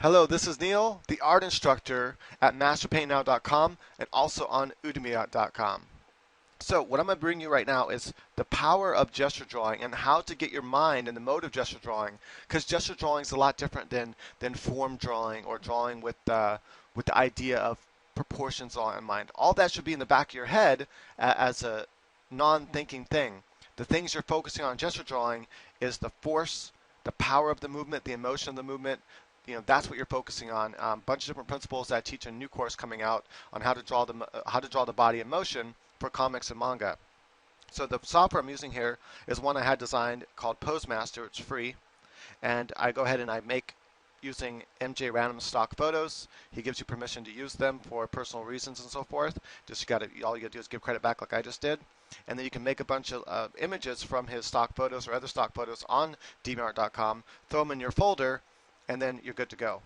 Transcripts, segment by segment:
Hello, this is Neil, the art instructor at masterpaintnow.com and also on udemy.com. So what I'm going to bring you right now is the power of gesture drawing and how to get your mind in the mode of gesture drawing, because gesture drawing is a lot different than form drawing or drawing with the idea of proportions all in mind. All that should be in the back of your head as a non-thinking thing. The things you're focusing on in gesture drawing is the force, the power of the movement, the emotion of the movement. That's what you're focusing on. A bunch of different principles that I teach a new course coming out on how to draw the body in motion for comics and manga. So the software I'm using here is one I had designed called PoseMaster. It's free, and I go ahead and I make using MJ Random stock photos. He gives you permission to use them for personal reasons and so forth. All you gotta do is give credit back like I just did, and then you can make a bunch of images from his stock photos or other stock photos on DeviantArt.com, throw them in your folder, and then you're good to go.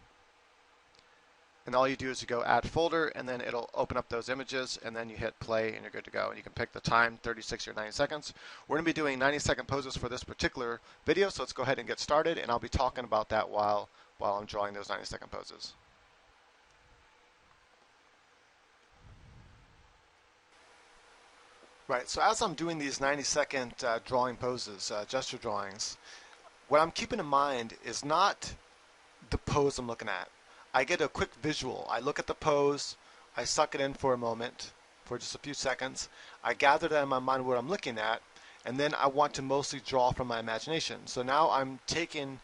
And all you do is you go add folder, and then it'll open up those images, and then you hit play and you're good to go. And you can pick the time, 30, 60, or 90 seconds. We're going to be doing 90-second poses for this particular video, so let's go ahead and get started, and I'll be talking about that while I'm drawing those 90-second poses. Right, so as I'm doing these 90-second drawing poses, gesture drawings, what I'm keeping in mind is not the pose I'm looking at. I get a quick visual. I look at the pose, I suck it in for a moment, for just a few seconds. I gather that in my mind what I'm looking at, and then I want to mostly draw from my imagination. So now I'm taking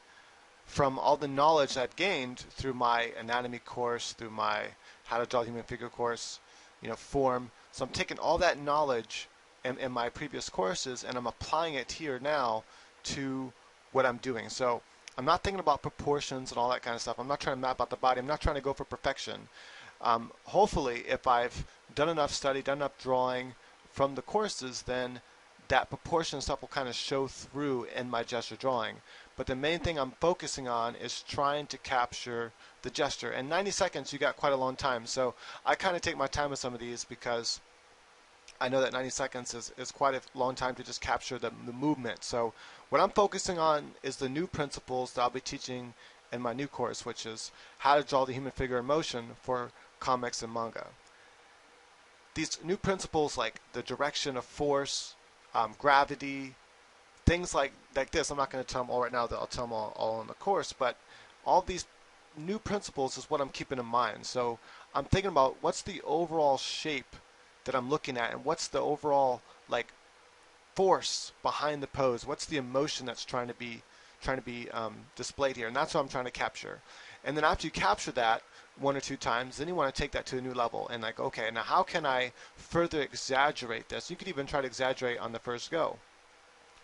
from all the knowledge I've gained through my anatomy course, through my how to draw the human figure course, form. So I'm taking all that knowledge in my previous courses and I'm applying it here now to what I'm doing. So I'm not thinking about proportions and all that kind of stuff. I'm not trying to map out the body. I'm not trying to go for perfection. Hopefully, if I've done enough study, done enough drawing from the courses, then that proportion stuff will kind of show through in my gesture drawing. But the main thing I'm focusing on is trying to capture the gesture. And 90 seconds, you got quite a long time. So I kind of take my time with some of these because I know that 90 seconds is quite a long time to just capture the movement. So what I'm focusing on is the new principles that I'll be teaching in my new course, which is how to draw the human figure in motion for comics and manga. These new principles like the direction of force, gravity, things like this, I'm not going to tell them all right now, I'll tell them all in the course, but all these new principles is what I'm keeping in mind. So I'm thinking about what's the overall shape that I'm looking at, and what's the overall force behind the pose. What's the emotion that's trying to be displayed here, and that's what I'm trying to capture. And then after you capture that one or two times, then you want to take that to a new level and okay, now how can I further exaggerate this? You could even try to exaggerate on the first go.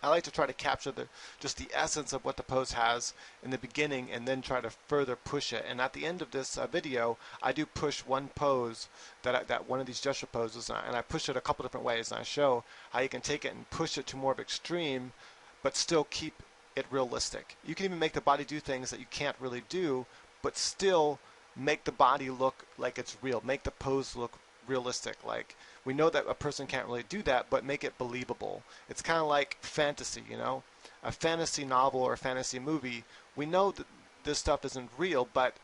I like to try to capture just the essence of what the pose has in the beginning and then try to further push it. And at the end of this video, I do push one pose, that one of these gesture poses, and I push it a couple different ways. And I show how you can take it and push it to more of extreme, but still keep it realistic. You can even make the body do things that you can't really do, but still make the body look like it's real. Make the pose look realistic. Like, we know that a person can't really do that, but make it believable. It's kind of like fantasy, a fantasy novel or a fantasy movie. We know that this stuff isn't real, but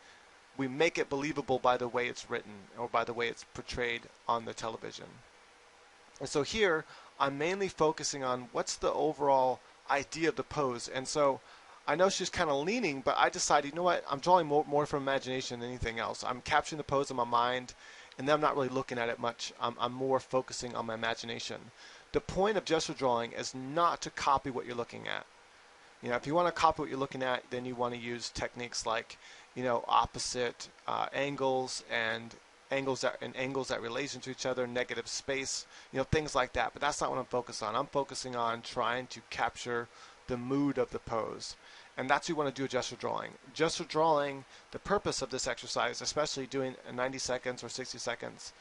we make it believable by the way it's written or by the way it's portrayed on the television. And so here I'm mainly focusing on what's the overall idea of the pose. And so I know she's kind of leaning, but I decided, you know what, I'm drawing more from imagination than anything else. I'm capturing the pose in my mind, and then I'm not really looking at it much. I'm more focusing on my imagination. The point of gesture drawing is not to copy what you're looking at. If you want to copy what you're looking at, then you want to use techniques like, opposite angles and angles that relation to each other, negative space, things like that. But that's not what I'm focused on. I'm focusing on trying to capture the mood of the pose. And that's what you want to do with gesture drawing. Gesture drawing, the purpose of this exercise, especially doing 90 seconds or 60 seconds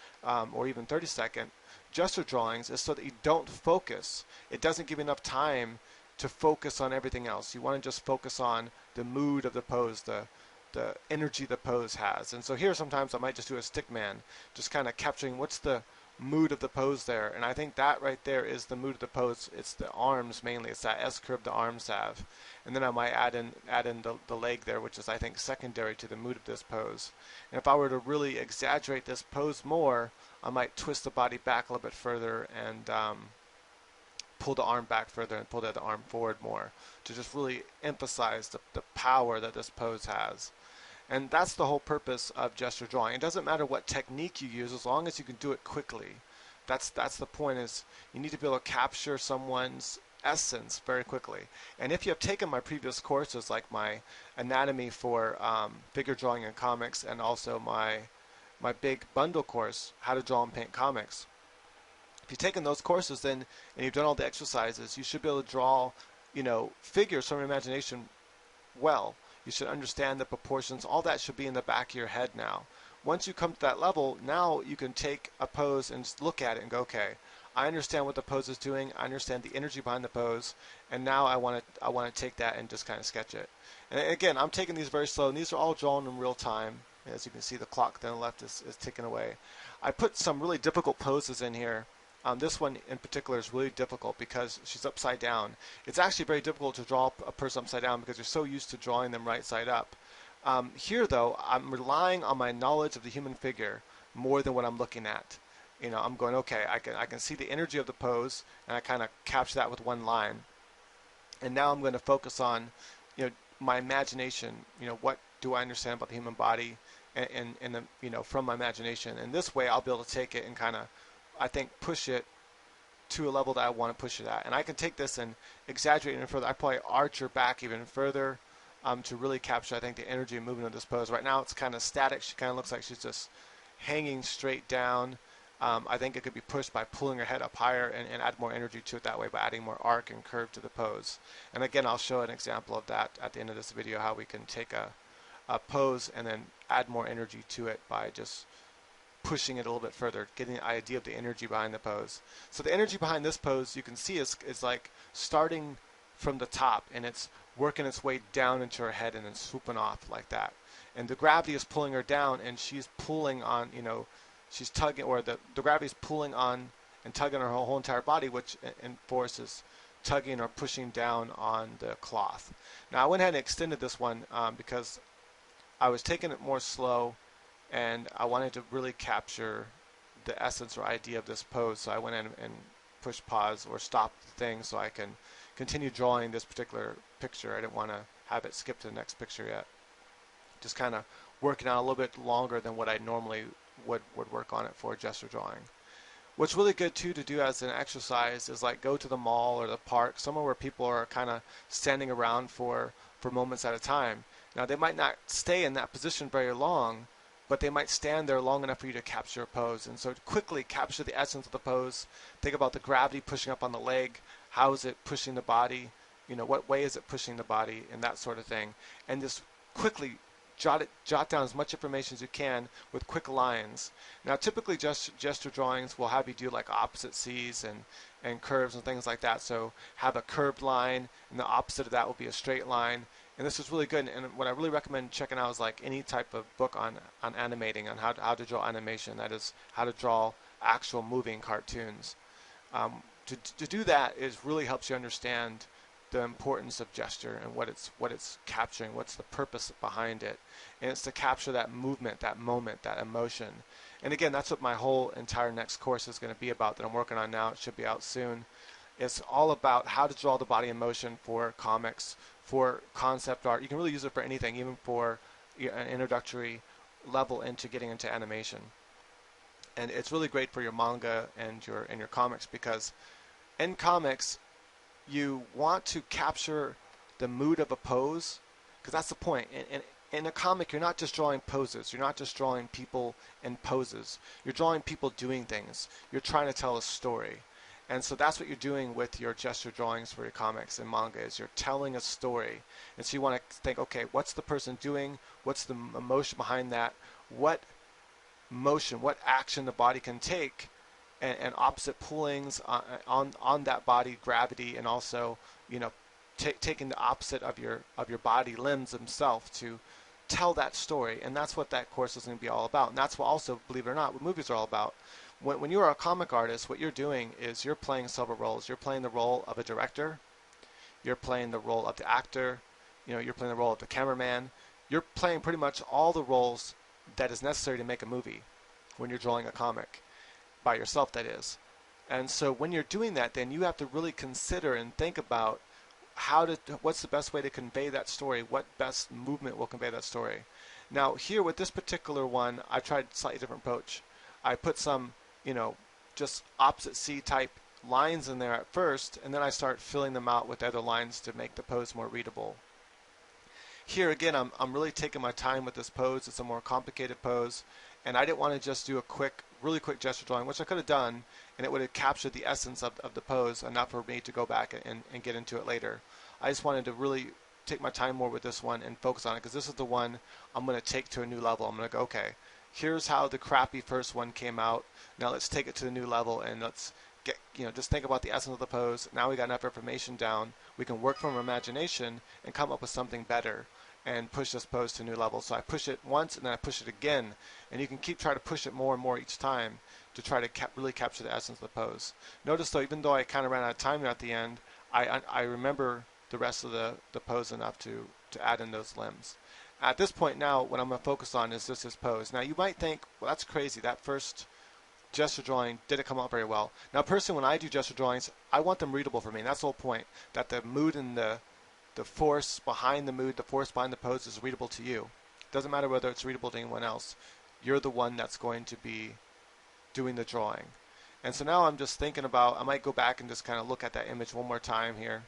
or even 30-second gesture drawings, is so that you don't focus. It doesn't give you enough time to focus on everything else. You want to just focus on the mood of the pose, the energy the pose has. And so here sometimes I might just do a stick man, just kind of capturing what's the mood of the pose there. And I think that right there is the mood of the pose. It's the arms mainly. It's that S curve the arms have. And then I might add in the leg there, which is I think secondary to the mood of this pose. And if I were to really exaggerate this pose more, I might twist the body back a little bit further and pull the arm back further and pull the other arm forward more to just really emphasize the power that this pose has. And that's the whole purpose of gesture drawing. It doesn't matter what technique you use as long as you can do it quickly. That's the point, is you need to be able to capture someone's essence very quickly. And if you have taken my previous courses, like my anatomy for figure drawing and comics, and also my big bundle course, how to draw and paint comics, if you've taken those courses then and you've done all the exercises, you should be able to draw, figures from your imagination well. You should understand the proportions. All that should be in the back of your head now. Once you come to that level, now you can take a pose and just look at it and go, okay, I understand what the pose is doing. I understand the energy behind the pose, and now I want to take that and just kind of sketch it. And again, I'm taking these very slow, and these are all drawn in real time. As you can see, the clock on the left is ticking away. I put some really difficult poses in here. This one in particular is really difficult because she's upside down. It's actually very difficult to draw a person upside down because you're so used to drawing them right side up. Here, though, I'm relying on my knowledge of the human figure more than what I'm looking at. I'm going, okay, I can see the energy of the pose, and I kind of capture that with one line. And now I'm going to focus on, my imagination. What do I understand about the human body, and from my imagination. And this way, I'll be able to take it and kind of, I think, push it to a level that I want to push it at. And I can take this and exaggerate even further. I probably arch her back even further to really capture, I think, the energy and movement of this pose. Right now it's kind of static. She kind of looks like she's just hanging straight down. I think it could be pushed by pulling her head up higher and add more energy to it that way by adding more arc and curve to the pose. And again, I'll show an example of that at the end of this video, how we can take a pose and then add more energy to it by just pushing it a little bit further, getting the idea of the energy behind the pose. So the energy behind this pose, you can see, is like starting from the top, and it's working its way down into her head and then swooping off like that. And the gravity is pulling her down, and she's pulling on, she's tugging, or the gravity is pulling on and tugging her whole entire body, which in force is tugging or pushing down on the cloth. Now I went ahead and extended this one because I was taking it more slow, and I wanted to really capture the essence or idea of this pose. So I went in and pushed pause or stopped the thing so I can continue drawing this particular picture. I didn't want to have it skip to the next picture yet. Just kind of working out a little bit longer than what I normally would work on it for gesture drawing. What's really good too to do as an exercise is like go to the mall or the park, somewhere where people are kind of standing around for moments at a time. Now they might not stay in that position very long, but they might stand there long enough for you to capture a pose. And so quickly capture the essence of the pose. Think about the gravity pushing up on the leg. How is it pushing the body? What way is it pushing the body, and that sort of thing. And just quickly jot down as much information as you can with quick lines. Now typically gesture drawings will have you do like opposite C's and curves and things like that. So have a curved line, and the opposite of that will be a straight line. And this is really good, and what I really recommend checking out is like any type of book on animating, on how to draw animation. That is, how to draw actual moving cartoons. To do that really helps you understand the importance of gesture and what it's capturing, what's the purpose behind it. And it's to capture that movement, that moment, that emotion. And again, that's what my whole entire next course is going to be about that I'm working on now. It should be out soon. It's all about how to draw the body in motion for comics, for concept art. You can really use it for anything, even for an introductory level into getting into animation. And it's really great for your manga and your comics, because in comics you want to capture the mood of a pose, because that's the point. In a comic, you're not just drawing poses. You're not just drawing people in poses. You're drawing people doing things. You're trying to tell a story. And so that's what you're doing with your gesture drawings for your comics and manga, is you're telling a story. And so you want to think, okay, what's the person doing? What's the emotion behind that? What motion, what action the body can take, and opposite pullings on that body, gravity, and also taking the opposite of your body limbs themselves to tell that story, and that's what that course is going to be all about. And that's what also, believe it or not, what movies are all about. When you are a comic artist, what you're doing is you're playing several roles. You're playing the role of a director, you're playing the role of the actor, you're playing the role of the cameraman. You're playing pretty much all the roles that is necessary to make a movie when you're drawing a comic, by yourself, that is. And so when you're doing that, then you have to really consider and think about what's the best way to convey that story, what best movement will convey that story. Now here with this particular one, I tried a slightly different approach. I put some, just opposite C type lines in there at first, and then I start filling them out with other lines to make the pose more readable. Here again, I'm really taking my time with this pose. It's a more complicated pose, and I didn't want to just do a really quick gesture drawing, which I could have done, and it would have captured the essence of the pose, enough for me to go back and get into it later. I just wanted to really take my time more with this one and focus on it, because this is the one I'm going to take to a new level. I'm going to go, okay, here's how the crappy first one came out. Now let's take it to the new level, and let's get, just think about the essence of the pose. Now we got enough information down. We can work from our imagination and come up with something better and push this pose to a new level. So I push it once, and then I push it again, and you can keep trying to push it more and more each time to try to really capture the essence of the pose. Notice though, even though I kind of ran out of time there at the end, I remember the rest of the pose enough to add in those limbs. At this point now, what I'm going to focus on is just this pose. Now you might think, well, that's crazy. That first gesture drawing didn't come out very well. Now personally, when I do gesture drawings, I want them readable for me. And that's the whole point, that the mood and the force behind the mood, the force behind the pose is readable to you. It doesn't matter whether it's readable to anyone else. You're the one that's going to be doing the drawing. And so now I'm just thinking about, I might go back and just kind of look at that image one more time here.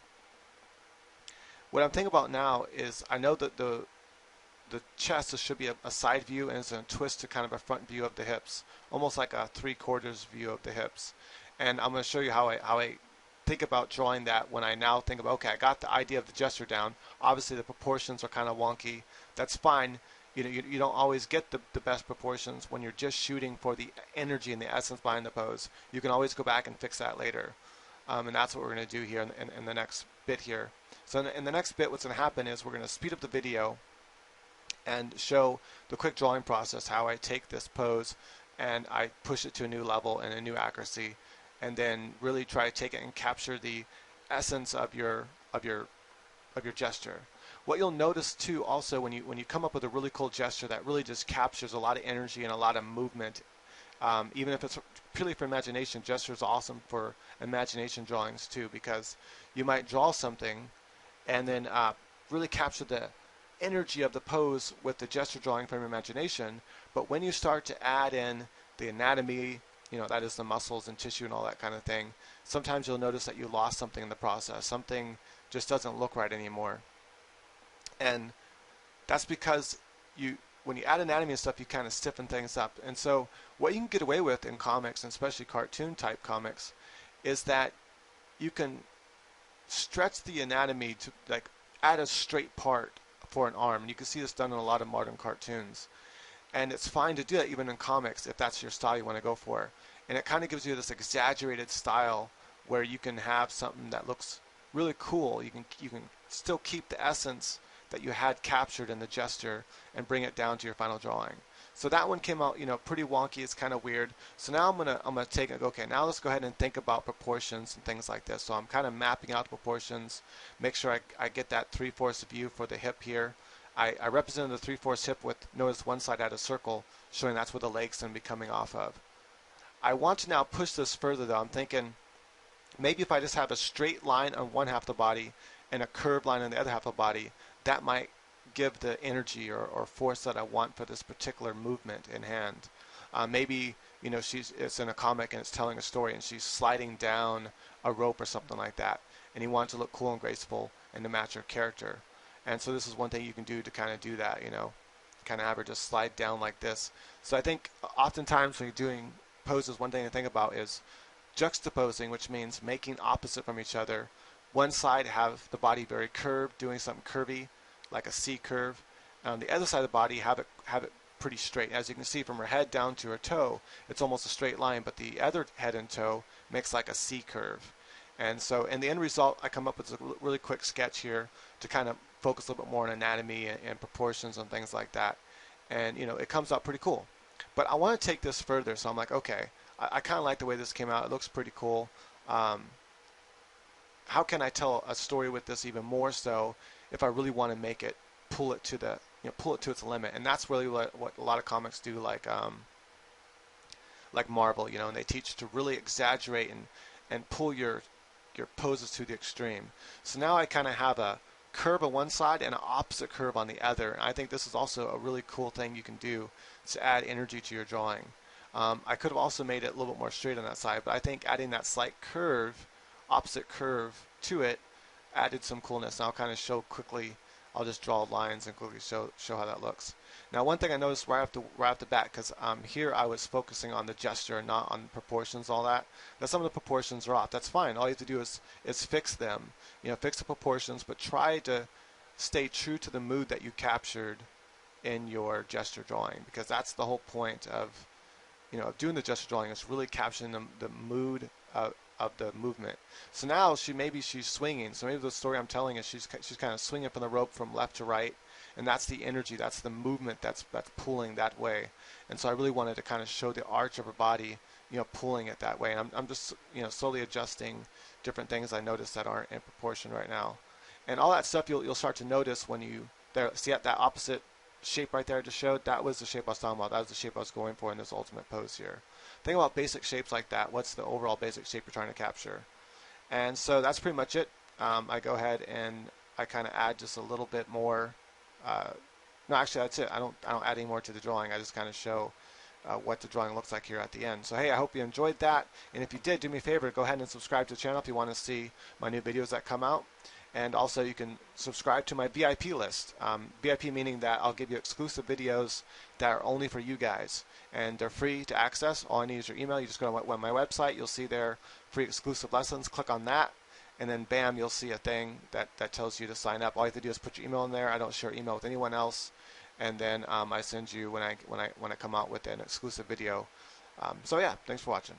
What I'm thinking about now is, I know that the chest should be a side view, and it's going to twist to kind of a front view of the hips, almost like a 3/4 view of the hips. And I'm going to show you how I think about drawing that when I now think about, okay, I got the idea of the gesture down. Obviously the proportions are kind of wonky. That's fine. You don't always get the best proportions when you're just shooting for the energy and the essence behind the pose. You can always go back and fix that later. And that's what we're going to do here in the next bit here. So in the next bit, what's going to happen is we're going to speed up the video and show the quick drawing process, how I take this pose and I push it to a new level and a new accuracy, and then really try to take it and capture the essence of your gesture. What you'll notice too also when you come up with a really cool gesture that really just captures a lot of energy and a lot of movement, even if it's purely for imagination, gesture is awesome for imagination drawings too, because you might draw something and then really capture the energy of the pose with the gesture drawing from your imagination. But when you start to add in the anatomy, that is the muscles and tissue and all that kind of thing, sometimes you'll notice that you lost something in the process. Something just doesn't look right anymore. And that's because when you add anatomy and stuff, you kind of stiffen things up. And so what you can get away with in comics, and especially cartoon type comics, is that you can stretch the anatomy to like add a straight part for an arm. And you can see this done in a lot of modern cartoons. And it's fine to do that even in comics if that's your style you want to go for. And it kind of gives you this exaggerated style where you can have something that looks really cool. You can still keep the essence that you had captured in the gesture and bring it down to your final drawing. So that one came out, pretty wonky. It's kind of weird. So now I'm gonna take it. Okay, now let's go ahead and think about proportions and things like this. So I'm kind of mapping out the proportions. Make sure I get that 3/4 view for the hip here. I represented the 3/4 hip with, notice one side had a circle showing that's where the leg's going to be coming off of. I want to now push this further though. I'm thinking maybe if I just have a straight line on one half of the body and a curved line on the other half of the body, that might give the energy or force that I want for this particular movement in hand. Maybe it's in a comic and it's telling a story and she's sliding down a rope or something like that, and you want it to look cool and graceful and to match her character. And so this is one thing you can do to kind of do that, kind of have her just slide down like this. So I think oftentimes when you're doing poses, one thing to think about is juxtaposing, which means making opposite from each other. One side have the body very curved, doing something curvy, like a C curve. And on the other side of the body, have it pretty straight. As you can see from her head down to her toe, it's almost a straight line, but the other head and toe makes like a C curve. And so in the end result, I come up with a really quick sketch here to kind of focus a little bit more on anatomy and proportions and things like that. And it comes out pretty cool. But I want to take this further, so I'm like, okay, I kind of like the way this came out. It looks pretty cool. How can I tell a story with this even more so if I really want to make it pull it to the pull it to its limit? And that's really what a lot of comics do, like Marvel, and they teach to really exaggerate and pull your poses to the extreme. So now I kind of have a curve on one side and an opposite curve on the other. And I think this is also a really cool thing you can do to add energy to your drawing. I could have also made it a little bit more straight on that side, but I think adding that slight curve, opposite curve to it, added some coolness. And I'll kind of show quickly. I'll just draw lines and quickly show how that looks. Now, one thing I noticed right off the bat, because here I was focusing on the gesture and not on proportions, all that some of the proportions are off. That's fine. All you have to do is fix them. Fix the proportions, but try to stay true to the mood that you captured in your gesture drawing, because that's the whole point of doing the gesture drawing, is really capturing the mood of the movement. So now maybe she's swinging. So maybe the story I'm telling is she's kind of swinging from the rope from left to right, and that's the energy, that's the movement that's pulling that way. And so I really wanted to kind of show the arch of her body, pulling it that way. And I'm just slowly adjusting different things I notice that aren't in proportion right now. And all that stuff you'll start to notice when you see that opposite shape right there I just showed. That was the shape I was talking about. That was the shape I was going for in this ultimate pose here. Think about basic shapes like that. What's the overall basic shape you're trying to capture? And so that's pretty much it. I go ahead and I kind of add just a little bit more. No, actually that's it. I don't add any more to the drawing. I just kind of show what the drawing looks like here at the end. So hey, I hope you enjoyed that. And if you did, do me a favor, go ahead and subscribe to the channel if you want to see my new videos that come out. And also you can subscribe to my VIP list. VIP meaning that I'll give you exclusive videos that are only for you guys. And they're free to access. All I need is your email. You just go to my website. You'll see there free exclusive lessons. Click on that. And then bam, you'll see a thing that tells you to sign up. All you have to do is put your email in there. I don't share email with anyone else. And then I send you when I come out with an exclusive video. So yeah, thanks for watching.